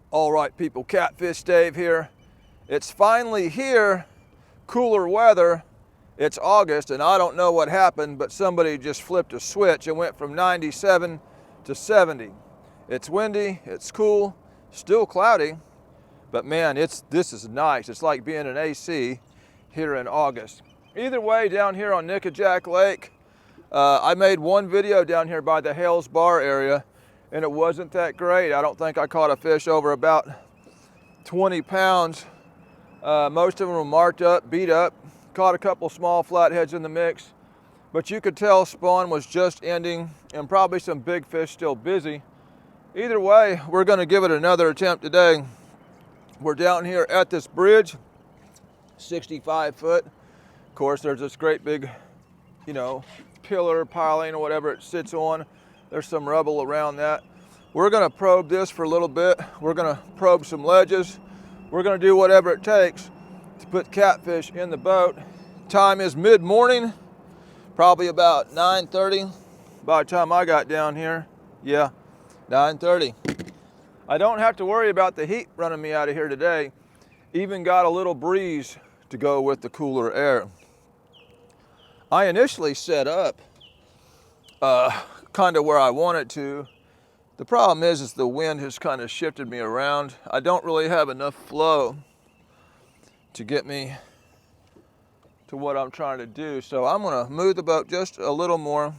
All right, people, Catfish Dave here. It's finally here, cooler weather. It's August, and I don't know what happened, but somebody just flipped a switch and went from 97 to 70. It's windy, it's cool, still cloudy, but man, this is nice. It's like being in AC here in August. Either way, down here on Nickajack Lake, I made one video down here by the Hales Bar area, and it wasn't that great. I don't think I caught a fish over about 20 pounds. Most of them were marked up, beat up. Caught a couple small flatheads in the mix, but you could tell spawn was just ending and probably some big fish still busy. Either way, we're gonna give it another attempt today. We're down here at this bridge, 65 foot. Of course, there's this great big, pillar, piling, or whatever it sits on. There's some rubble around that. We're gonna probe this for a little bit. We're gonna probe some ledges. We're gonna do whatever it takes to put catfish in the boat. Time is mid-morning, probably about 9:30 by the time I got down here. Yeah, 9:30. I don't have to worry about the heat running me out of here today. Even got a little breeze to go with the cooler air. I initially set up kind of where I wanted to. The problem is the wind has kind of shifted me around. I don't really have enough flow to get me to what I'm trying to do. So I'm gonna move the boat just a little more.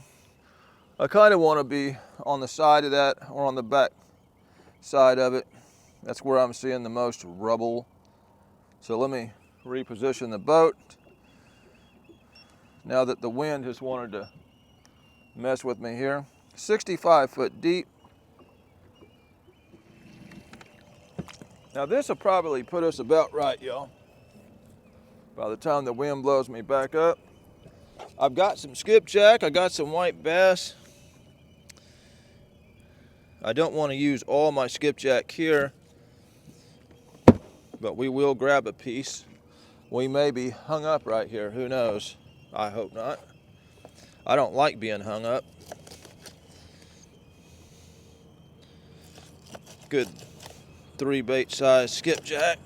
I kind of want to be on the side of that or on the back side of it. That's where I'm seeing the most rubble. So let me reposition the boat now that the wind has wanted to mess with me here. 65 foot deep. Now this will probably put us about right, y'all, by the time the wind blows me back up. I've got some skipjack, I got some white bass. I don't want to use all my skipjack here, but we will grab a piece. We may be hung up right here, who knows? I hope not. I don't like being hung up. Good 3 bait size skipjack.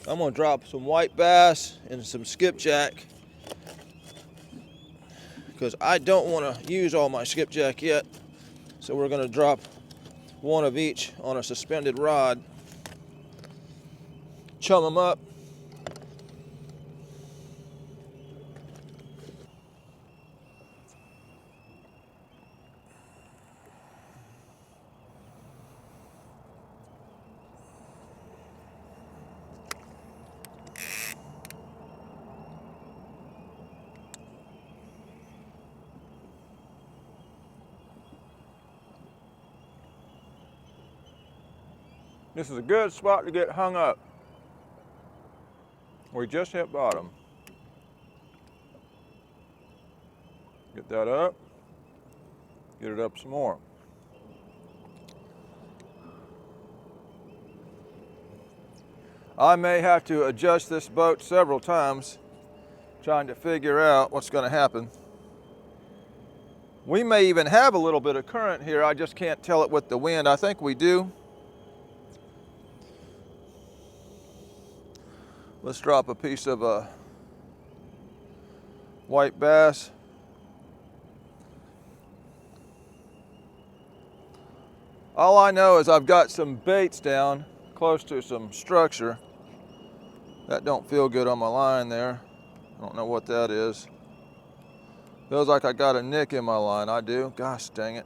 I'm gonna drop some white bass and some skipjack because I don't want to use all my skipjack yet. So we're gonna drop one of each on a suspended rod, chum them up. This is a good spot to get hung up. We just hit bottom. Get that up. Get it up some more. I may have to adjust this boat several times, trying to figure out what's going to happen. We may even have a little bit of current here. I just can't tell it with the wind. I think we do. Let's drop a piece of white bass. All I know is I've got some baits down close to some structure. That don't feel good on my line there. I don't know what that is. Feels like I got a nick in my line. I do. Gosh dang it.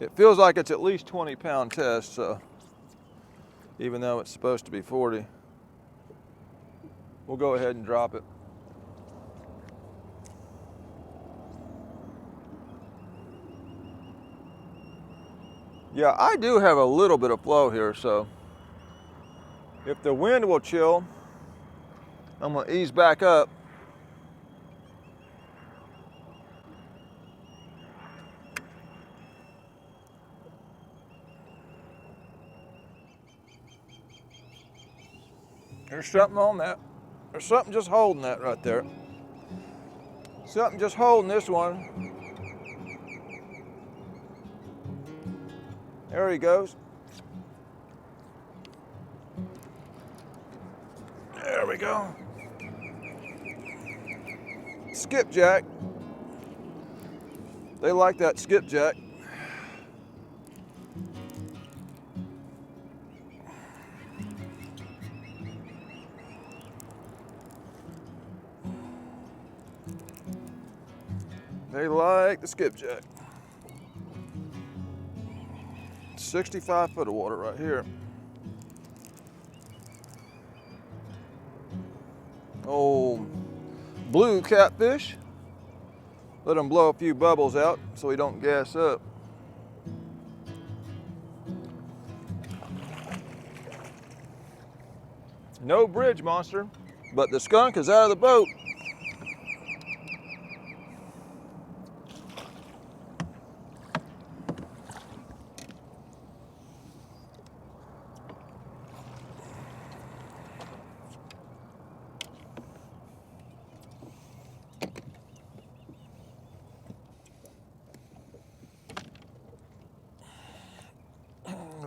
It feels like it's at least 20-pound test, so even though it's supposed to be 40. We'll go ahead and drop it. Yeah, I do have a little bit of flow here, so if the wind will chill, I'm gonna ease back up. There's something on that. There's something just holding that right there. Something just holding this one. There he goes. There we go. Skipjack. They like that skipjack. They like the skipjack. 65 foot of water right here. Oh, blue catfish. Let him blow a few bubbles out so he don't gas up. No bridge monster, but the skunk is out of the boat.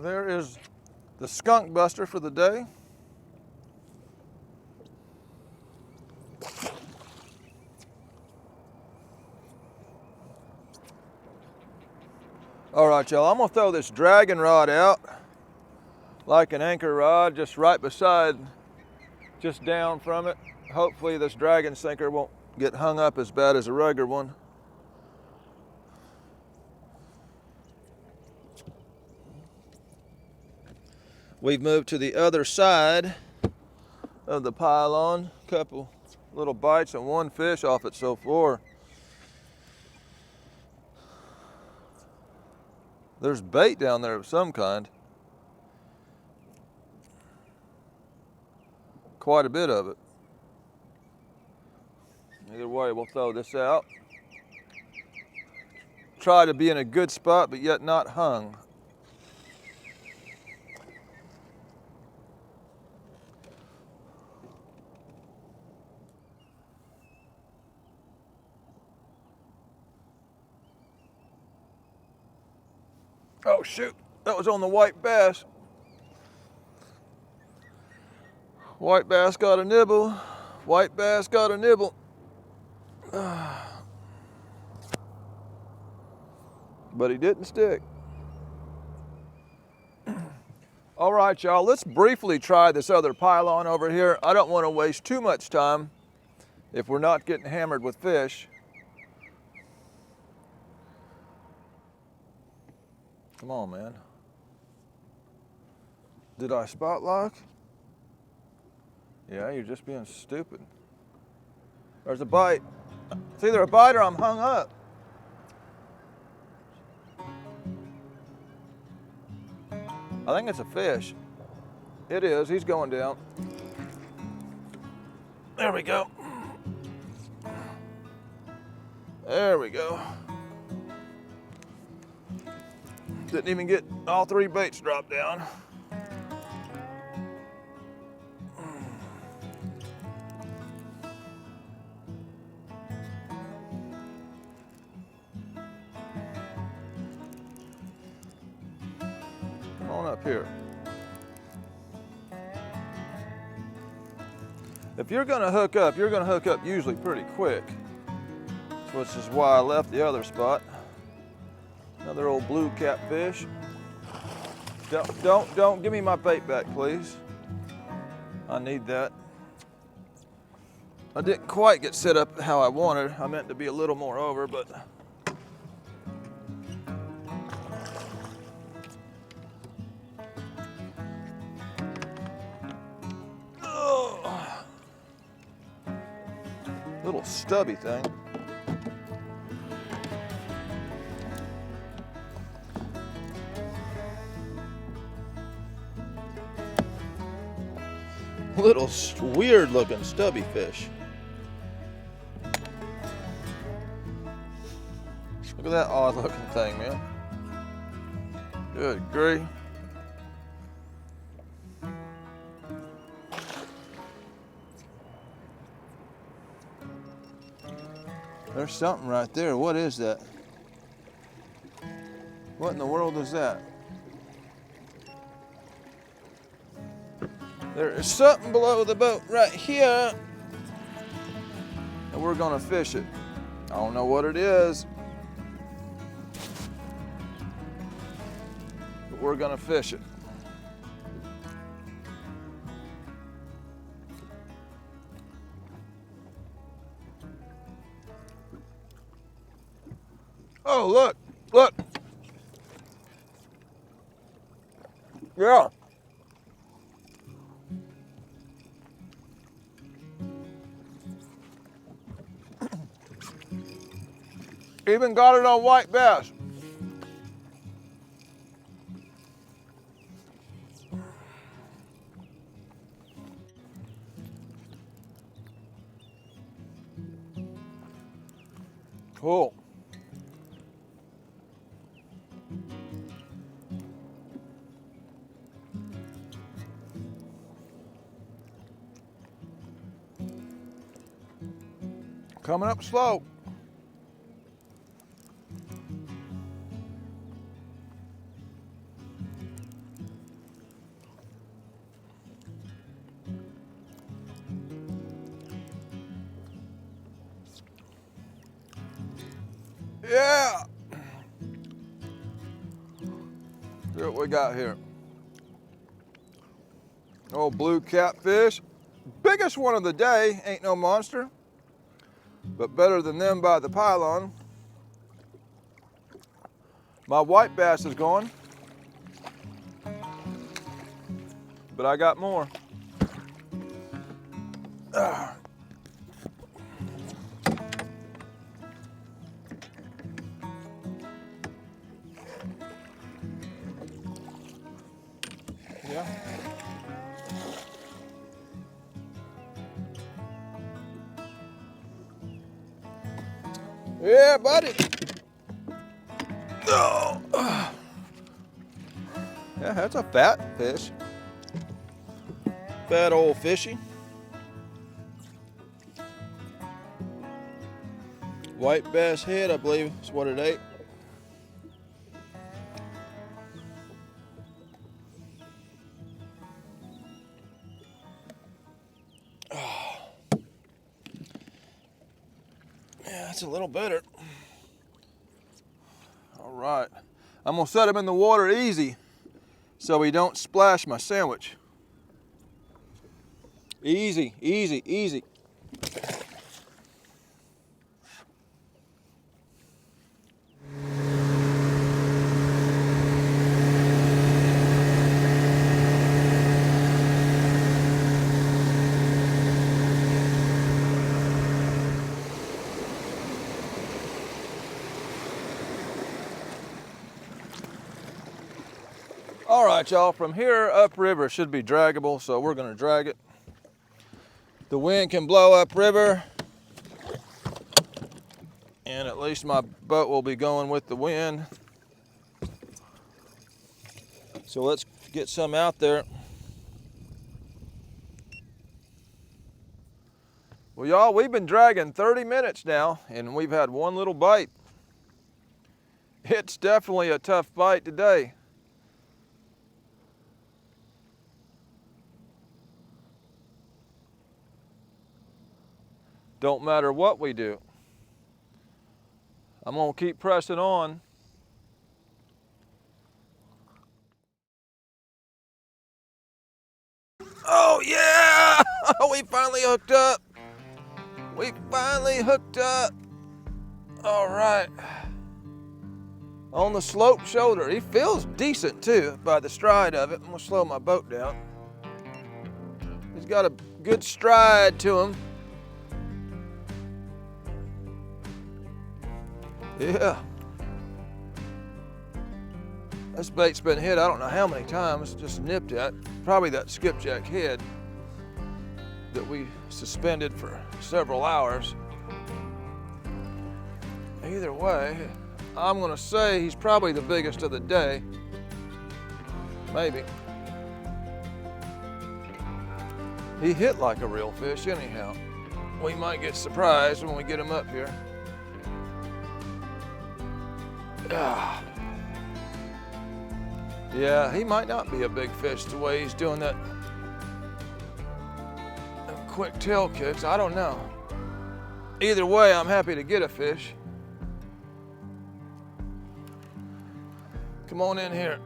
There is the skunk buster for the day. All right, y'all, I'm gonna throw this dragon rod out like an anchor rod just right beside, just down from it. Hopefully this dragon sinker won't get hung up as bad as a regular one. We've moved to the other side of the pylon. Couple little bites and one fish off it so far. There's bait down there of some kind. Quite a bit of it. Either way, we'll throw this out. Try to be in a good spot, but yet not hung. Oh shoot, that was on the white bass. White bass got a nibble. White bass got a nibble. But he didn't stick. All right, y'all, let's briefly try this other pylon over here. I don't want to waste too much time if we're not getting hammered with fish. Come on, man. Did I spot lock? Yeah, you're just being stupid. There's a bite. It's either a bite or I'm hung up. I think it's a fish. It is, he's going down. There we go. There we go. Didn't even get all three baits dropped down. Come on up here. If you're gonna hook up, you're gonna hook up usually pretty quick, which is why I left the other spot. Another old blue catfish. Don't give me my bait back, please. I need that. I didn't quite get set up how I wanted. I meant to be a little more over, but. Oh. Little stubby thing. Little weird looking stubby fish. Look at that odd looking thing, man. Good grief. There's something right there. What is that? What in the world is that? There is something below the boat right here, and we're gonna fish it. I don't know what it is, but we're gonna fish it. Oh, look, look. Yeah. Even got it on white bass. Cool. Coming up slow. Yeah. See what we got here. Oh, blue catfish. Biggest one of the day, ain't no monster, but better than them by the pylon. My white bass is gone, but I got more. Yeah. Yeah, buddy. Oh. Yeah, that's a fat fish. Fat old fishy. White bass head, I believe, is what it ate. Oh. Yeah, it's a little better. All right. I'm gonna set him in the water easy so he don't splash my sandwich. Easy, easy, easy. All right, y'all, from here upriver should be draggable, so we're gonna drag it. The wind can blow upriver, and at least my boat will be going with the wind. So let's get some out there. Well, y'all, we've been dragging 30 minutes now, and we've had one little bite. It's definitely a tough bite today. Don't matter what we do. I'm gonna keep pressing on. Oh yeah! We finally hooked up. We finally hooked up. All right. On the slope shoulder. He feels decent too by the stride of it. I'm gonna slow my boat down. He's got a good stride to him. Yeah. This bait's been hit I don't know how many times, just nipped at. Probably that skipjack head that we suspended for several hours. Either way, I'm gonna say he's probably the biggest of the day. Maybe. He hit like a real fish anyhow. We might get surprised when we get him up here. Ah. Yeah, he might not be a big fish the way he's doing that quick tail kicks. I don't know. Either way, I'm happy to get a fish. Come on in here.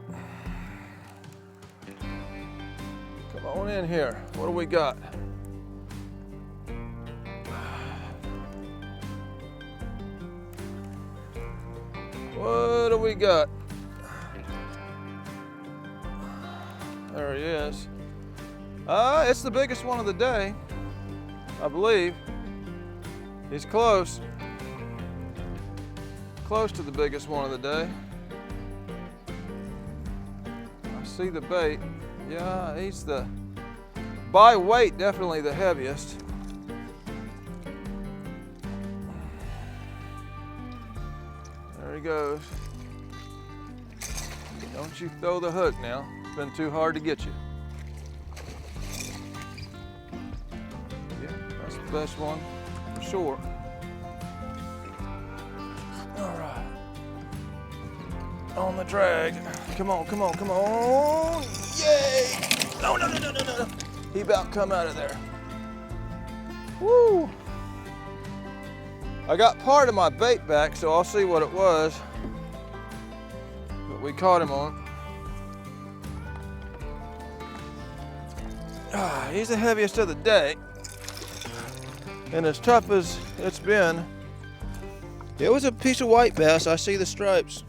Come on in here. What do we got? What do we got? There he is. It's the biggest one of the day, I believe. He's close. Close to the biggest one of the day. I see the bait. Yeah, he's by weight, definitely the heaviest. There he goes. Don't you throw the hook now. It's been too hard to get you. Yeah, that's the best one for sure. All right. On the drag. Come on, come on, come on. Yay! No, no, no, no, no, no. He about come out of there. Woo! I got part of my bait back, so I'll see what it was. But we caught him on. He's the heaviest of the day. And as tough as it's been, it was a piece of white bass. I see the stripes.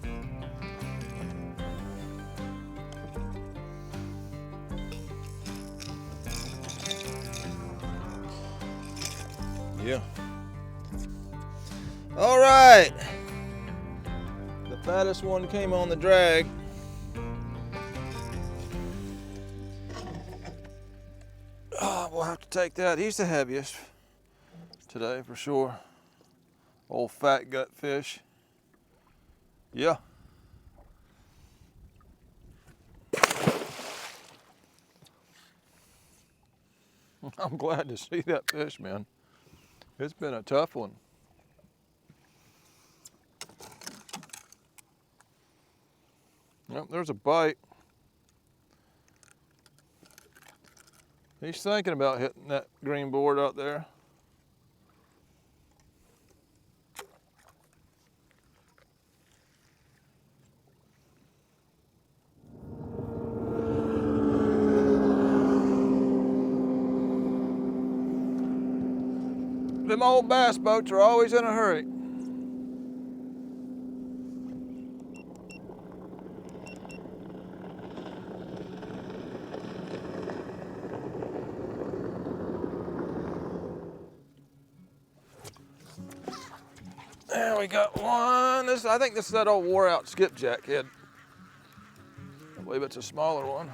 Yeah. All right. The fattest one came on the drag. Oh, we'll have to take that. He's the heaviest today for sure. Old fat gut fish. Yeah. I'm glad to see that fish, man. It's been a tough one. Yep, there's a bite. He's thinking about hitting that green board out there. Them old bass boats are always in a hurry. There we got one. I think this is that old wore out skipjack head. I believe it's a smaller one.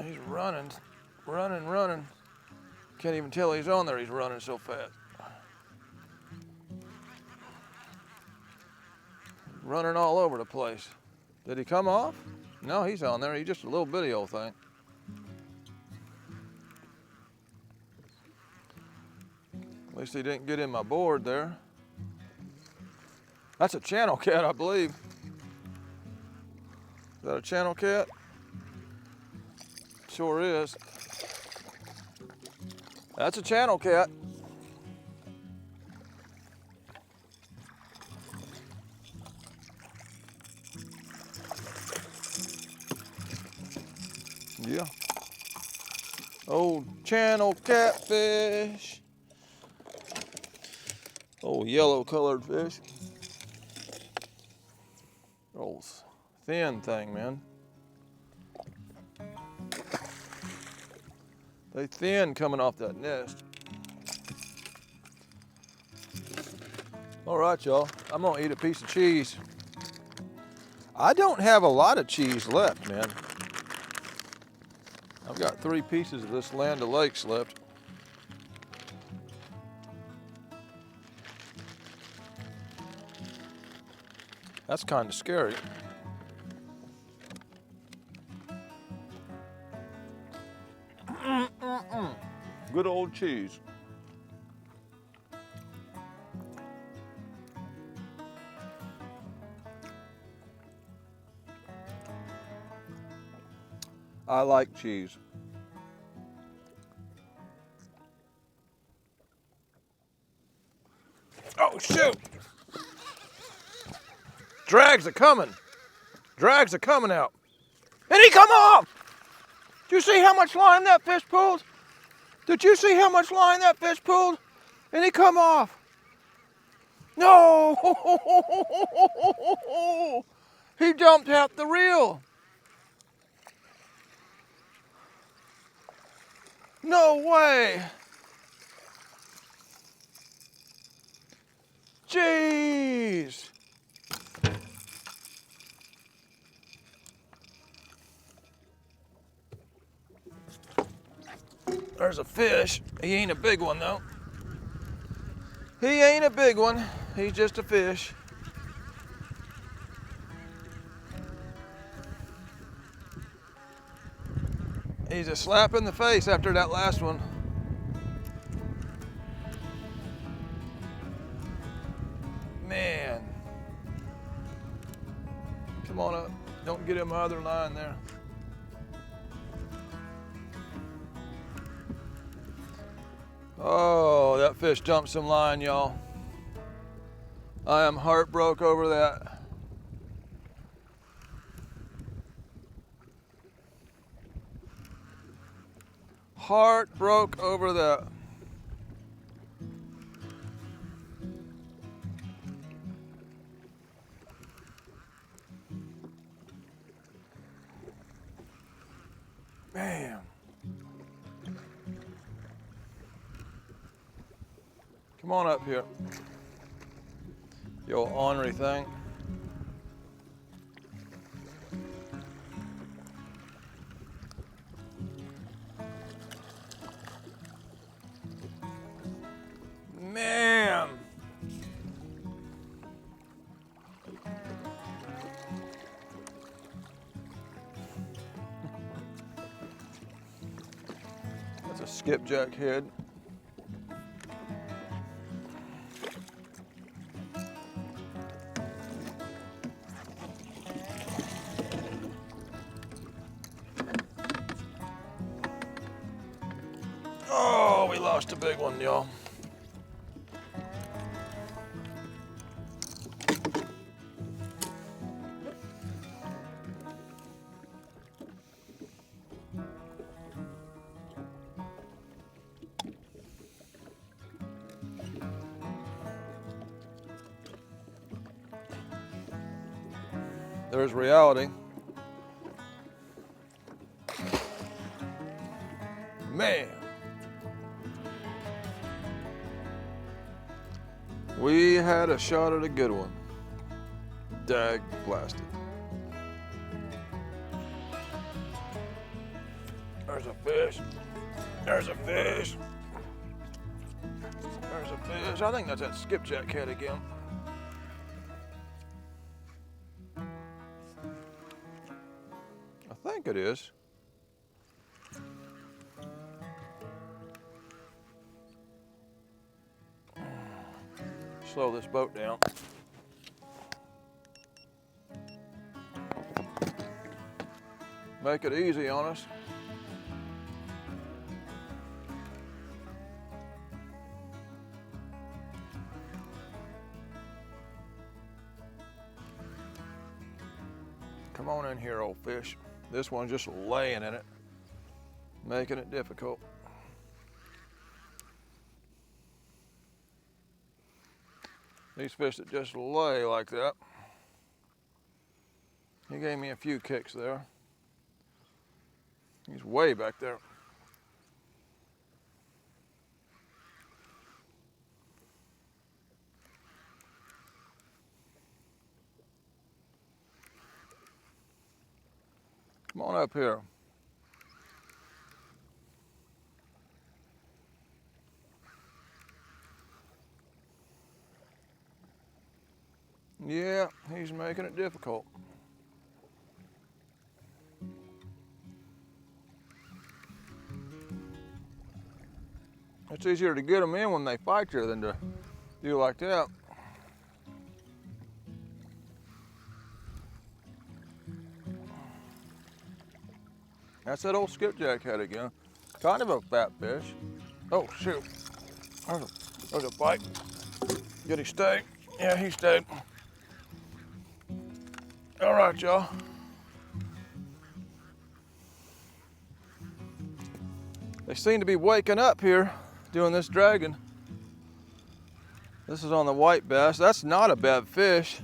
He's running, running, running. Can't even tell he's on there, he's running so fast. Running all over the place. Did he come off? No, he's on there. He's just a little bitty old thing. At least he didn't get in my board there. That's a channel cat, I believe. Is that a channel cat? Sure is. That's a channel cat. Yeah. Old channel catfish. Old yellow colored fish. Old thin thing, man. They thin coming off that nest. All right, y'all, I'm gonna eat a piece of cheese. I don't have a lot of cheese left, man. I've got 3 pieces of this Land O'Lakes left. That's kind of scary. Good old cheese. I like cheese. Drags are coming. Drags are coming out. And he come off! Did you see how much line that fish pulled? Did you see how much line that fish pulled? And he come off. No! He jumped out the reel. No way. Jeez. There's a fish. He ain't a big one though. He ain't a big one. He's just a fish. He's a slap in the face after that last one. Man. Come on up. Don't get in my other line there. Oh, that fish jumped some line, y'all. I am heartbroken over that. Heart broke over that. Man. Come on up here. You old ornery thing. Man. That's a skipjack head. Oh, we lost a big one, y'all. There's reality. Man. We had a shot at a good one. Dag blasted. There's a fish. There's a fish. There's a fish. I think that's that skipjack head again. I think it is. Slow this boat down. Make it easy on us. Come on in here, old fish. This one's just laying in it, making it difficult. These fish that just lay like that. He gave me a few kicks there. He's way back there. Come on up here. Yeah, he's making it difficult. It's easier to get them in when they fight you than to do like that. That's that old skipjack head again. Kind of a fat fish. Oh shoot, there's a bite. Did he stay? Yeah, he stayed. All right, y'all. They seem to be waking up here doing this dragging. This is on the white bass. That's not a bad fish.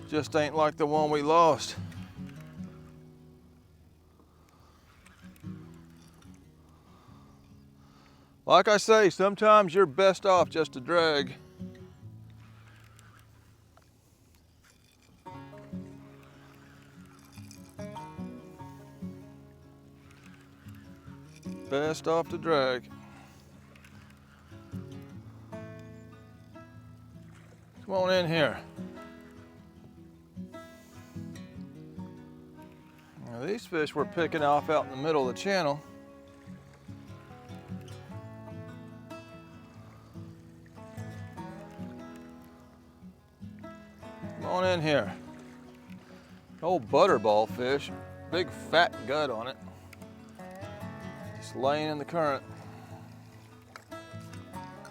Just ain't like the one we lost. Like I say, sometimes you're best off just to drag. Best off to drag. Come on in here. Now, these fish we're picking off out in the middle of the channel. Come on in here. Old butterball fish, big fat gut on it. Just laying in the current.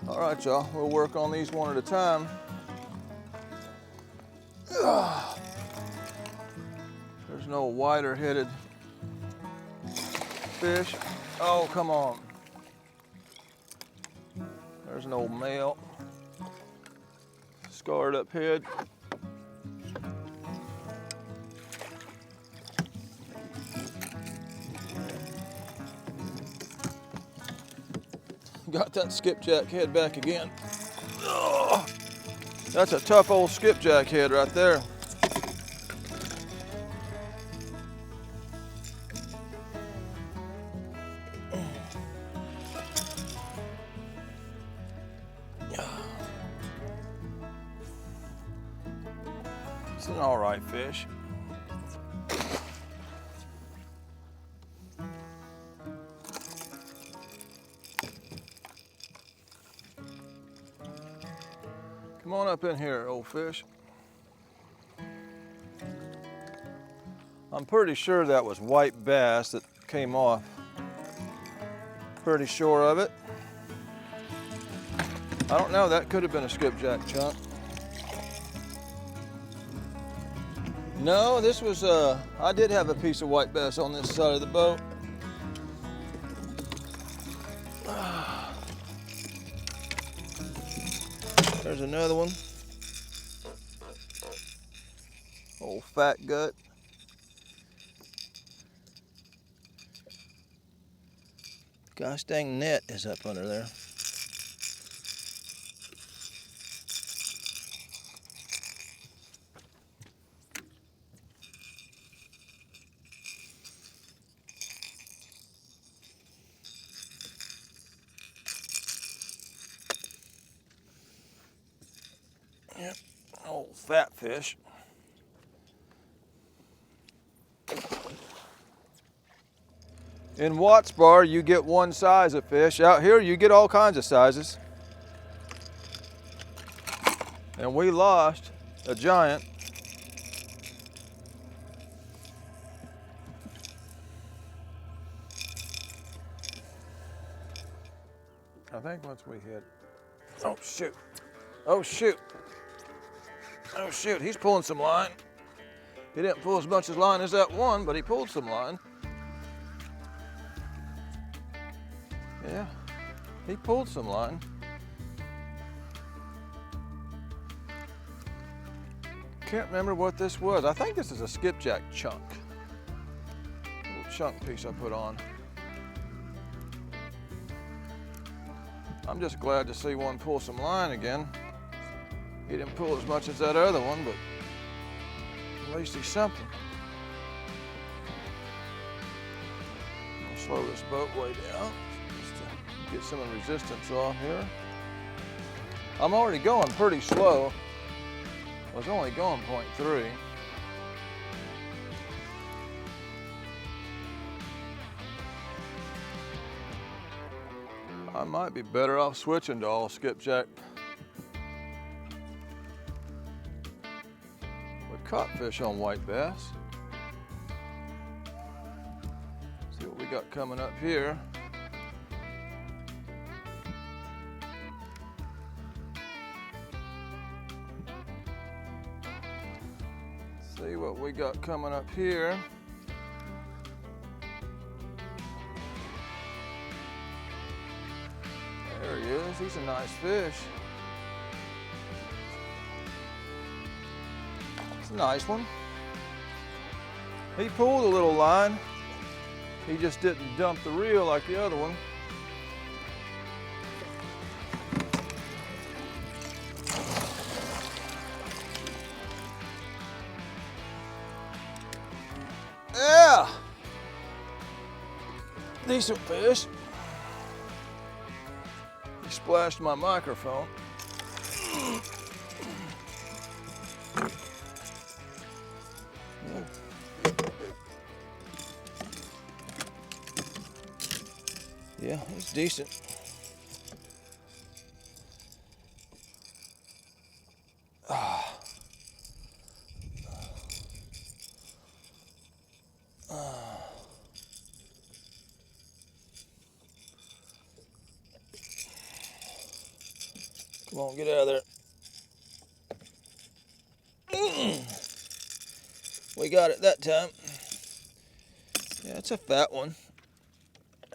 All right, y'all, we'll work on these one at a time. There's no wider headed fish. Oh, come on. There's an old male. Scarred up head. Got that skipjack head back again. Oh, that's a tough old skipjack head right there. It's an all right fish. Come on up in here, old fish. I'm pretty sure that was white bass that came off. Pretty sure of it. I don't know, that could have been a skipjack chunk. No, this was, I did have a piece of white bass on this side of the boat. There's another one. Old fat gut. Gosh dang net is up under there. Yep, old fat fish. In Watts Bar, you get one size of fish. Out here, you get all kinds of sizes. And we lost a giant. I think once we hit, oh shoot, oh shoot. Oh shoot, he's pulling some line. He didn't pull as much as line as that one, but he pulled some line. Yeah, he pulled some line. Can't remember what this was. I think this is a skipjack chunk. Little chunk piece I put on. I'm just glad to see one pull some line again. He didn't pull as much as that other one, but at least he's something. I'll slow this boat way down just to get some of the resistance off here. I'm already going pretty slow. I was only going 0.3. I might be better off switching to all skipjack. Caught fish on white bass. See what we got coming up here. what we got coming up here. There he is. He's a nice fish. It's a nice one. He pulled a little line. He just didn't dump the reel like the other one. Yeah! Decent fish. He splashed my microphone. Yeah, it's decent. Come on, get out of there. We got it that time. Yeah, it's a fat one.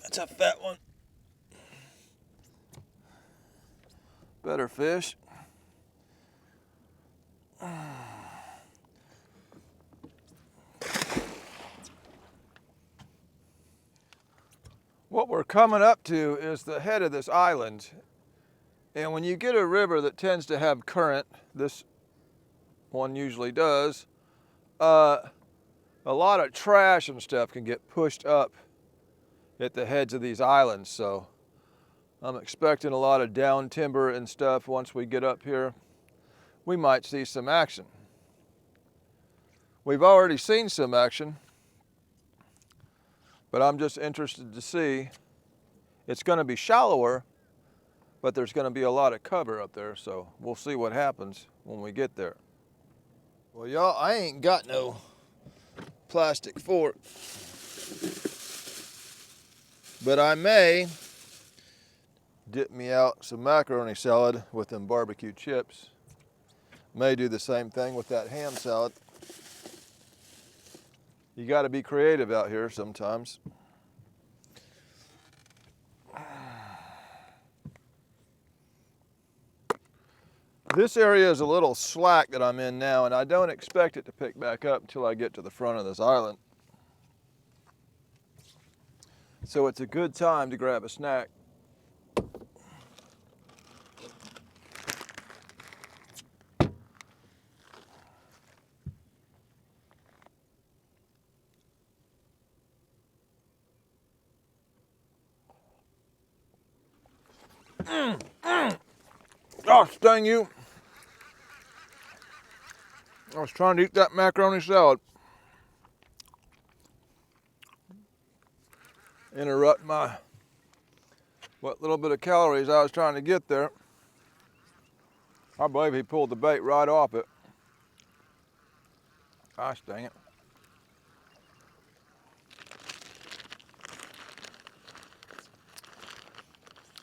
That's a fat one. Better fish. What we're coming up to is the head of this island. And when you get a river that tends to have current, this one usually does, a lot of trash and stuff can get pushed up at the heads of these islands. So I'm expecting a lot of down timber and stuff once we get up here. We might see some action. We've already seen some action, but I'm just interested to see. It's going to be shallower, but there's going to be a lot of cover up there, so we'll see what happens when we get there. Well, y'all, I ain't got no plastic fork, but I may dip me out some macaroni salad with them barbecue chips. May do the same thing with that ham salad. You got to be creative out here sometimes. This area is a little slack that I'm in now, and I don't expect it to pick back up until I get to the front of this island. So it's a good time to grab a snack. Oh, dang you. I was trying to eat that macaroni salad. Interrupt what little bit of calories I was trying to get there. I believe he pulled the bait right off it. Gosh dang it.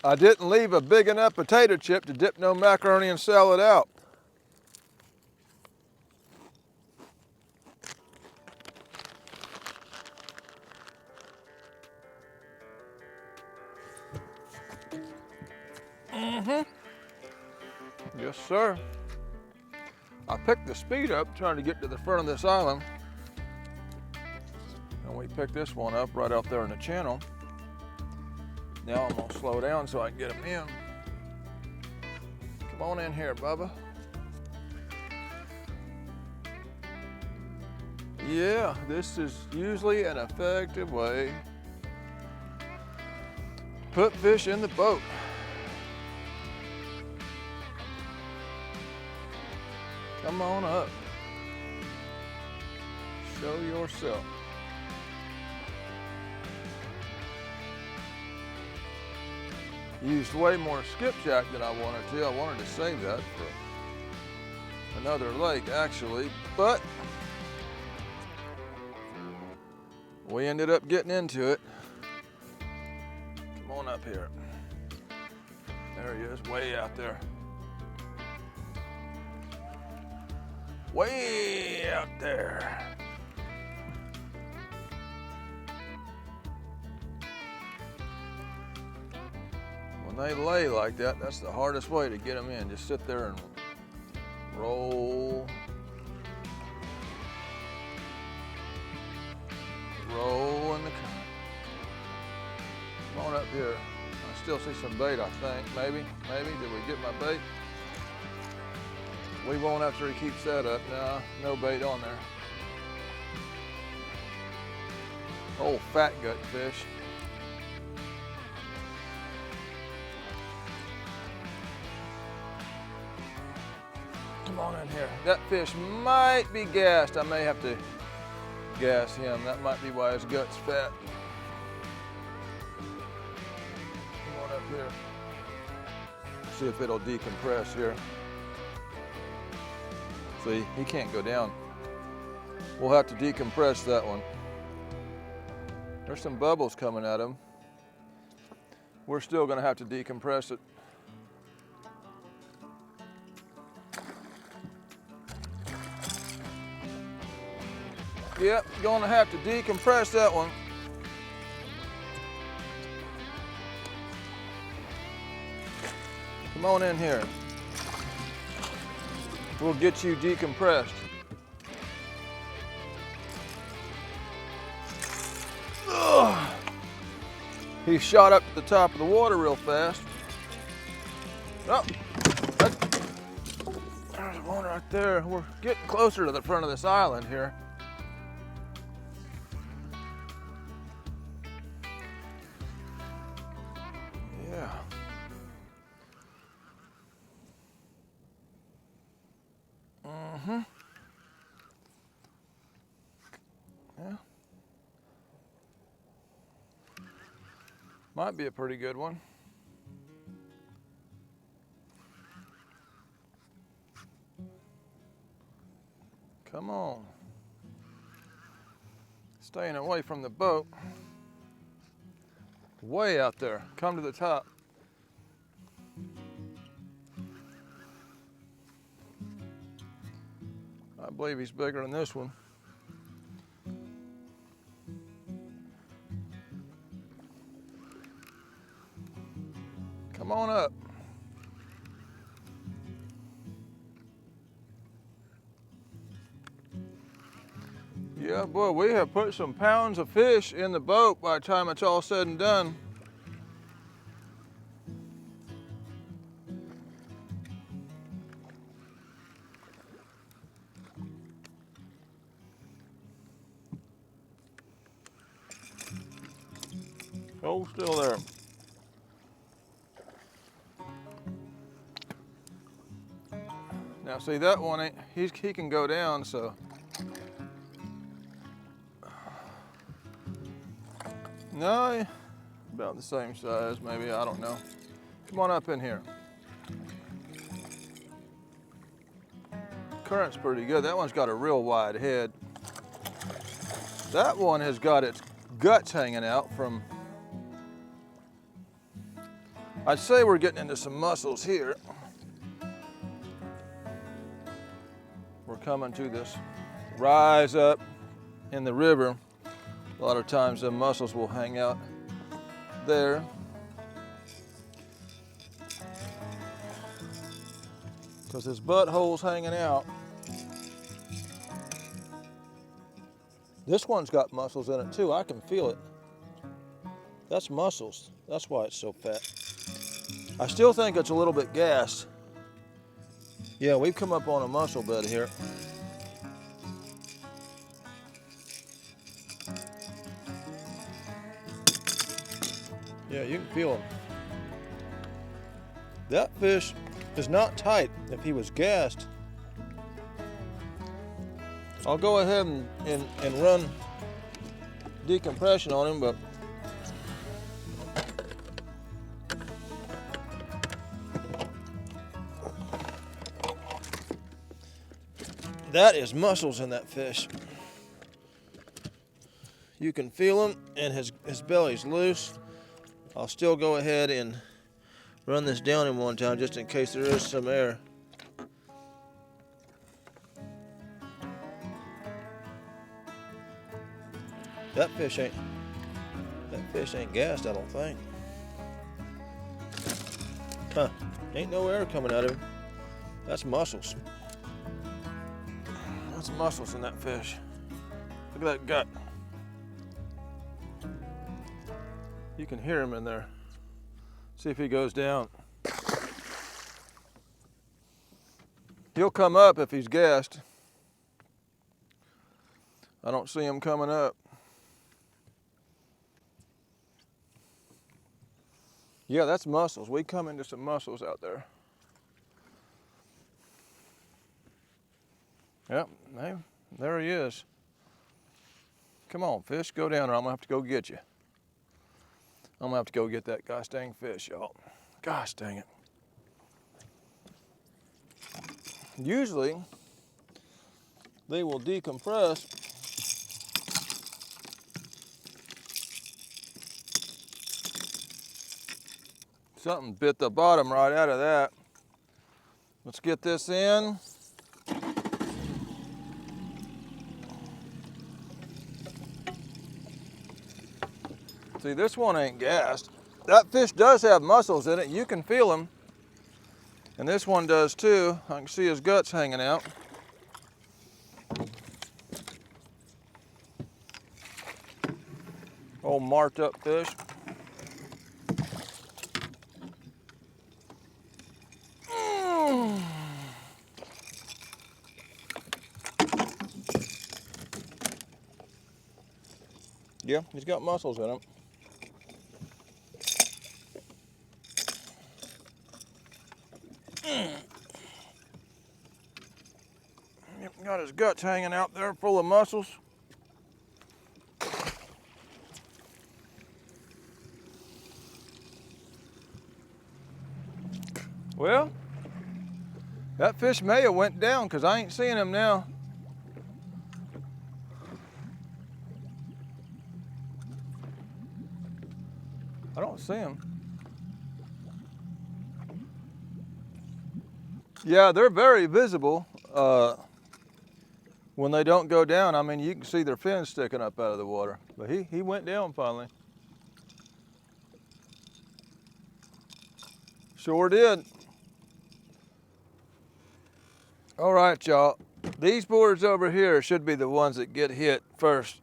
I didn't leave a big enough potato chip to dip no macaroni and salad out. Yes, sir. I picked the speed up trying to get to the front of this island. And we picked this one up right out there in the channel. Now I'm gonna slow down so I can get him in. Come on in here, Bubba. Yeah, this is usually an effective way to put fish in the boat. Come on up. Show yourself. Used way more skipjack than I wanted to. I wanted to save that for another lake, actually, but we ended up getting into it. Come on up here. There he is, way out there. Way out there. When they lay like that, that's the hardest way to get them in. Just sit there and roll. Roll in the current. Come on up here. I still see some bait, I think. Maybe. Did we get my bait? We won't after he keeps that up. Nah, no bait on there. Old fat gut fish. Come on in here. That fish might be gassed. I may have to gas him. That might be why his gut's fat. Come on up here. See if it'll decompress here. See, he can't go down. We'll have to decompress that one. There's some bubbles coming at him. We're still gonna have to decompress it. Yep, gonna have to decompress that one. Come on in here. We'll get you decompressed. Ugh. He shot up to the top of the water real fast. Oh, there's one right there. We're getting closer to the front of this island here. Yeah. Yeah. Might be a pretty good one. Come on. Staying away from the boat. Way out there. Come to the top. I believe he's bigger than this one. Come on up. Yeah, boy, we have put some pounds of fish in the boat by the time it's all said and done. Oh, still there. Now see that one, he can go down, so. No, about the same size, maybe, I don't know. Come on up in here. Current's pretty good. That one's got a real wide head. That one has got its guts hanging out from, I'd say we're getting into some mussels here. We're coming to this rise up in the river. A lot of times the mussels will hang out there. Because his butthole's hanging out. This one's got mussels in it too, I can feel it. That's mussels, that's why it's so fat. I still think it's a little bit gassed. Yeah, we've come up on a mussel bed here. Yeah, you can feel him. That fish is not tight. If he was gassed, I'll go ahead and run decompression on him, but that is mussels in that fish. You can feel him, and his belly's loose. I'll still go ahead and run this down him one time just in case there is some air. That fish ain't gassed, I don't think. Huh, ain't no air coming out of him. That's mussels. That's mussels in that fish. Look at that gut. You can hear him in there. See if he goes down. He'll come up if he's gassed. I don't see him coming up. Yeah, that's mussels. We come into some mussels out there. Yep, there he is. Come on, fish, go down or I'm gonna have to go get you. I'm gonna have to go get that gosh dang fish, y'all. Gosh dang it. Usually, they will decompress something bit the bottom right out of that. Let's get this in. See, this one ain't gassed. That fish does have mussels in it. You can feel them. And this one does too. I can see his guts hanging out. Old marked up fish. Yeah, he's got mussels in him. Got his guts hanging out there full of mussels. Well, that fish may have went down because I ain't seeing him now. I don't see him. Yeah, they're very visible when they don't go down. I mean, you can see their fins sticking up out of the water. But he went down finally. Sure did. All right, y'all. These boards over here should be the ones that get hit first,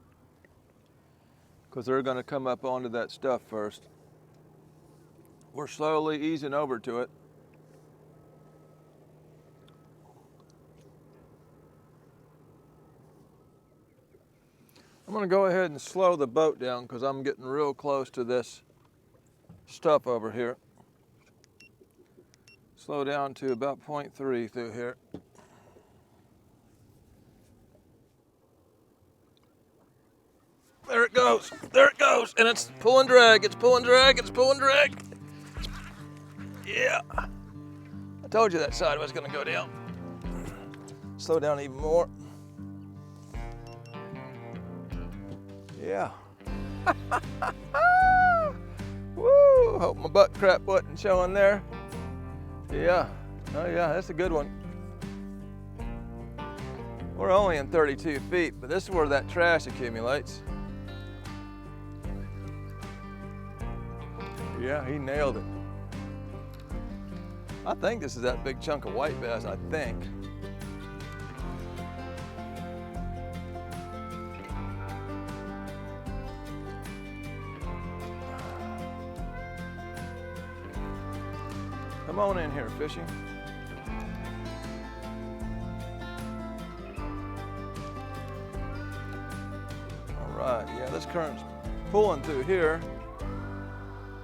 because they're going to come up onto that stuff first. We're slowly easing over to it. I'm going to go ahead and slow the boat down because I'm getting real close to this stuff over here. Slow down to about 0.3 through here. There it goes, and it's pulling drag, it's pulling drag, it's pulling drag. Yeah, I told you that side was gonna go down. Slow down even more. Yeah. Woo, hope my butt crap wasn't showing there. Yeah, oh yeah, that's a good one. We're only in 32 feet, but this is where that trash accumulates. Yeah, he nailed it. I think this is that big chunk of white bass, I think. Come on in here, fishy. All right, yeah, this current's pulling through here.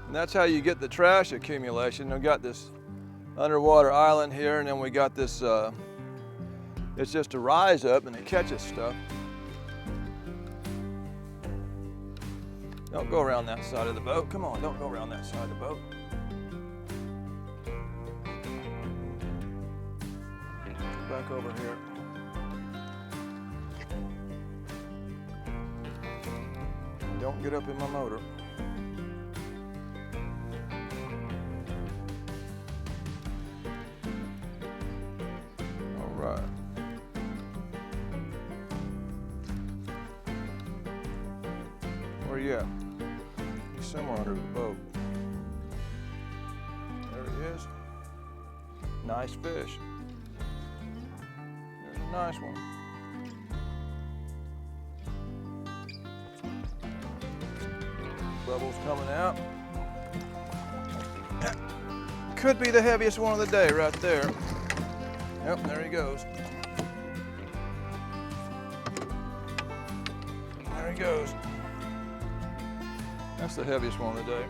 And that's how you get the trash accumulation. We've got this underwater island here, and then we got this, it's just a rise up and it catches stuff. Don't go around that side of the boat. Come on, don't go around that side of the boat. Back over here. Don't get up in my motor. All right. he at? He's somewhere under the boat. There he is. Nice fish. There's a nice one. Bubbles coming out. Could be the heaviest one of the day right there. Yep, there he goes. There he goes. That's the heaviest one of the day.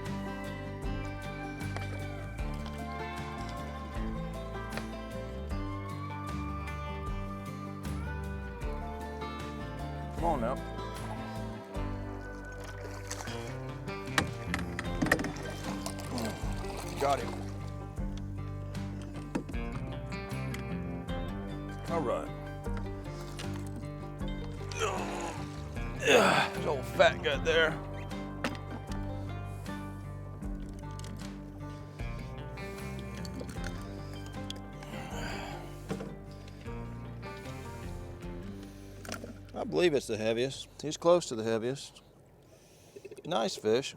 Come on now. Got him. All right. There's old fat gut there. I believe it's the heaviest. He's close to the heaviest. Nice fish.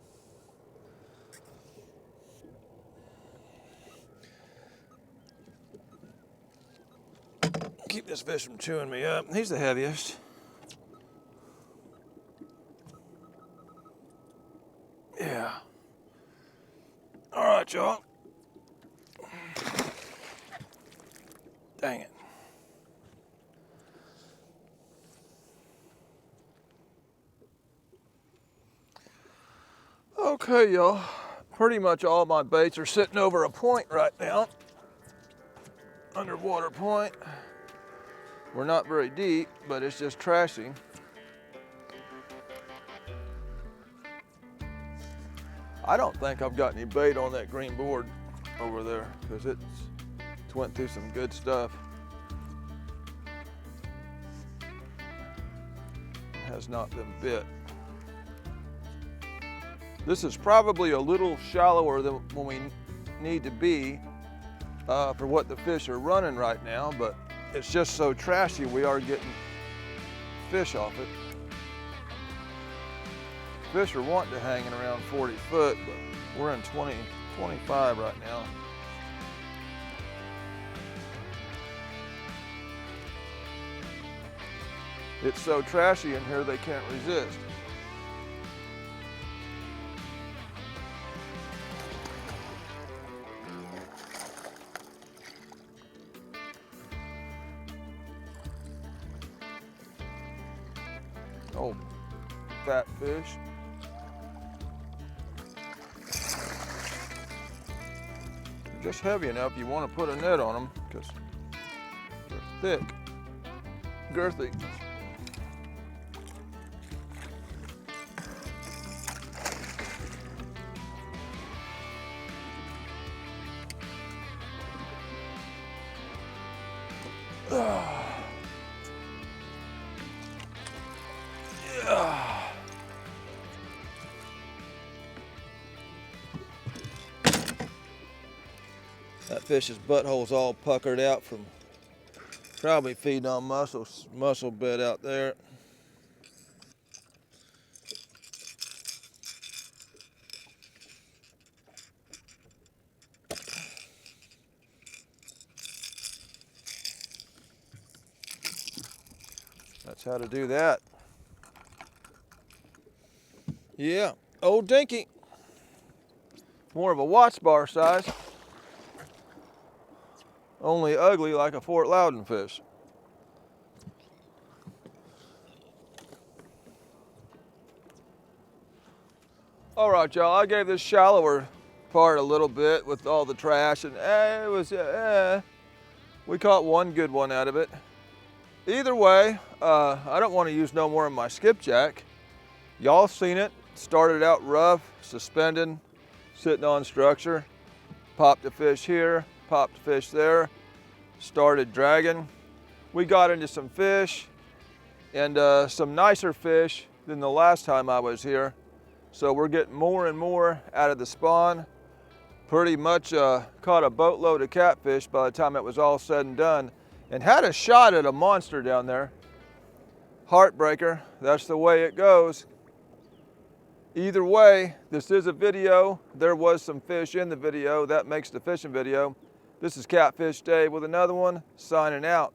Keep this fish from chewing me up. He's the heaviest. Yeah. All right, y'all. Dang it. Okay, y'all. Pretty much all my baits are sitting over a point right now. Underwater point. We're not very deep, but it's just trashy. I don't think I've got any bait on that green board over there because it's went through some good stuff. It has not been bit. This is probably a little shallower than when we need to be for what the fish are running right now, but it's just so trashy we are getting fish off it. Fish are wanting to hanging around 40 foot, but we're in 20, 25 right now. It's so trashy in here they can't resist. Oh, fat fish. They're just heavy enough you want to put a net on them because they're thick, girthy. That fish's butthole's all puckered out from probably feeding on mussel bed out there. That's how to do that. Yeah, old dinky. More of a Watts bar size. Only ugly like a Fort Loudon fish. All right, y'all, I gave this shallower part a little bit with all the trash, and it was, we caught one good one out of it. Either way, I don't want to use no more of my skipjack. Y'all seen it. Started out rough, suspended, sitting on structure. Popped a fish here, popped a fish there, started dragging. We got into some fish and some nicer fish than the last time I was here. So we're getting more and more out of the spawn. Pretty much caught a boatload of catfish by the time it was all said and done, and had a shot at a monster down there. Heartbreaker, that's the way it goes. Either way, this is a video. There was some fish in the video. That makes the fishing video. This is Catfish Dave with another one, signing out.